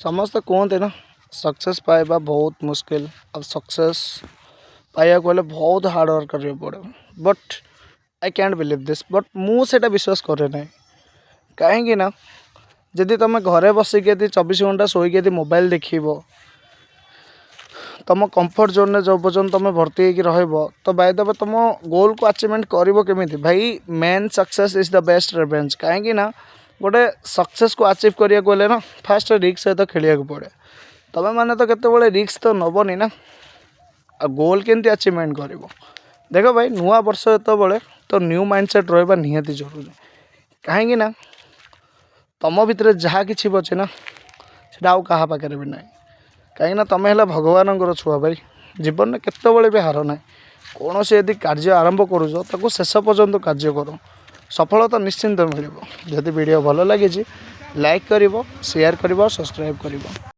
समस्त कहते ना सक्सेस पाइबा बहुत मुश्किल अब सक्सेस पाइबा गले बहुत हार्ड वर्क करने पड़े but I can't believe this but मुझे विश्वास करे ना कहीं ना जदि तुम घरे बसिक 24 घंटा शोक मोबाइल देख तुम कंफर्ट जोन जो पर्यटन तुम भर्ती हो तो बाय द वे तुम गोल को अचीवमेंट कर भाई main success is the best revenge कहीं ना गोटे सक्सेस को अचीव करने गले ना फास्ट रिस्क सहित खेलिया पड़े तुम मैंने तो केत रिस्क तो नबनी ना आ गोल केमती अचीवमेंट कर देख भाई नुआ वर्ष जो तो न्यू माइंडसेट रहा निहाती जरूरी कहीं ना तुम भितर जहाँ कि अच्छे ना से आउ क्या पाखे भी ना कहीं तुम है भगवान छुआ भाई जीवन में केत भी हार ना कौन से यदि कार्य आरंभ करुच शेष पर्यंत कार्य कर सफलता निश्चिंत मिल जदि वीडियो भल लगी लाइक कर शेयर कर सब्सक्राइब कर।